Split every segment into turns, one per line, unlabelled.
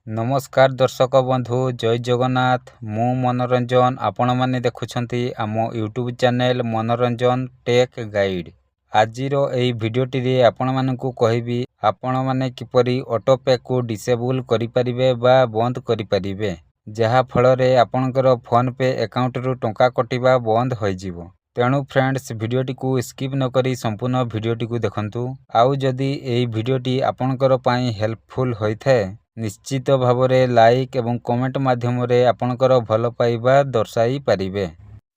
नमस्कार दर्शक बंधु जय जगन्नाथ मु मनोरंजन आपण माने देखुछंती आम यूट्यूब चैनल मनोरंजन टेक गाइड। आजिर एही भिडियोटी रे आपण मानकु कहबी आपण माने किपरि ऑटोपे को डिसेबल करि परिबे बा बंद करि परिबे, जहा फल रे आपनकर फोन पे अकाउंट रु टंका कटिबा बंद होई जिवो। तेणु फ्रेंड्स भिडियोटी को स्किप न करी संपूर्ण भिडियोटी को देखंतु। आउ जदि एही भिडियोटी आपनकर पई हेल्पफुल होई थाए निश्चित भावरे लाइक एवं कमेंट माध्यम रे आपनकर भल पाइबा दर्शाई पारिबे।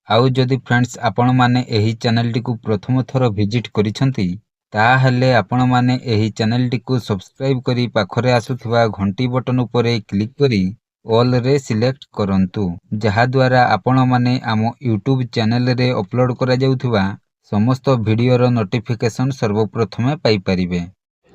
आउ जदि फ्रेंड्स आपण माने एही चैनल टी को प्रथम थर विजिट करिसंती ताहेले आपण माने एही चैनल टी को सब्सक्राइब करी पाखरे आसुथिबा घंटी बटन उपरे क्लिक करी ऑल रे सिलेक्ट करंतु, जहा द्वारा आपण माने आम यूट्यूब चैनल रे अपलोड करा जाउथिबा समस्त वीडियो रो नोटिफिकेशन सर्वप्रथमे पाई परिबे।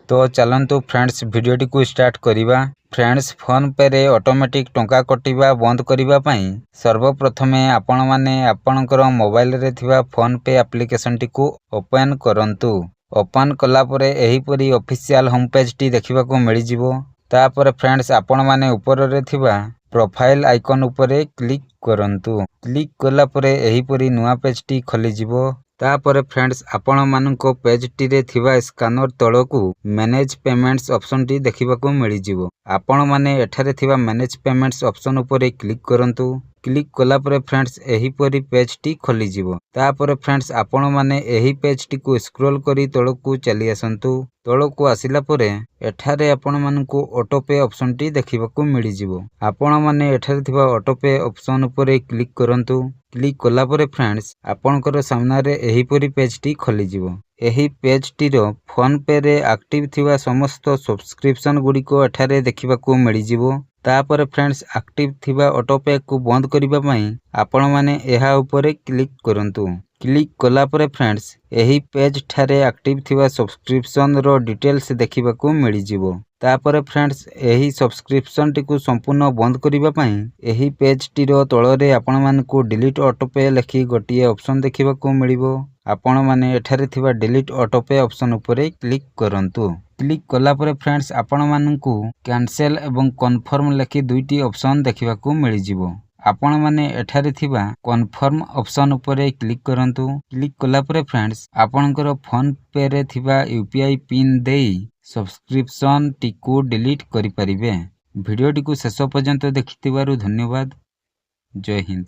तो चलंतु फ्रेंड्स वीडियोटी को स्टार्ट करिबा। फ्रेंड्स फोन पे रे ऑटोमेटिक टंका कटिबा बंद करिबा पई सर्वप्रथमे आपण माने आपनकर मोबाइल रे थिबा फोन पे एप्लीकेशन टी को ओपन करंतु। ओपन कला परे एही परी ऑफिशियल होम पेज टी देखिबा को मिलि जिवो। तापर फ्रेंड्स आपण माने ऊपर रे थिबा प्रोफाइल आइकन उपरे क्लिक करंतु। क्लिक कला परे एही परी नुवा पेज टी खोली जिवो। तापर फ्रेंड्स आपण मानको पेज टी रे थिबा स्कैनर तळकू मैनेज पेमेंट्स ऑप्शन टी देखिबा को मिलि जिवो। आपण माने एठारे थिबा मैनेज पेमेंट्स ऑप्शन उपरे क्लिक करंतु। क्लिक कला परे फ्रेंड्स एही परी पेज टी खोली जिवो। तापर फ्रेंड्स आपण माने एही पेज टी को स्क्रॉल करी तळकू चली आसंतु। तळकू आसिला परे एठारे आपण मानको ऑटो पे ऑप्शन टी देखिबा को मिलि जिवो। आपण माने एठारे थिबा ऑटो पे ऑप्शन उपरे क्लिक करंतु। क्लिक कला परे फ्रेंड्स आपनकर सामना रे एही परी पेज टी खोली जिवो। एही पेज टी रो फोन पे रे एक्टिव थिबा समस्त सब्सक्रिप्शन गुडी को एठारे देखिबा को मिलि जिवो। तापर फ्रेंड्स एक्टिव थिबा ऑटो पे को बंद करिबा पई आपण माने एहा उपरे क्लिक करंतु। क्लिक कला परे फ्रेंड्स एही पेज ठारे एक्टिव थिबा सब्सक्रिप्शन रो डिटेल्स देखिबा को मिलि जिवो। तापर फ्रेंड्स एही सब्सक्रिप्शन टी को संपूर्ण बंद करिबा पई एही पेज टी रो तळरे आपण मानकु डिलीट ऑटो पे लेखि गोटिए ऑप्शन देखिबा को मिलिबो। आपण माने एठारे थिबा डिलीट ऑटो पे ऑप्शन उपरे क्लिक करंतु। क्लिक कला परे फ्रेंड्स आपण मानकु कैंसिल एवं कन्फर्म लेखि दुईटी ऑप्शन देखिबा को मिलि जिवो। आपण माने एठारे थिबा कन्फर्म ऑप्शन उपरे क्लिक करंतु। क्लिक कला परे फ्रेंड्स आपनकर फोन पे रे थिबा यूपीआई पिन देई सब्सक्रिप्शन टी को डिलीट करि परिबे। वीडियो टी को शेष पर्यंत देखिथिबारु धन्यवाद। जय हिंद।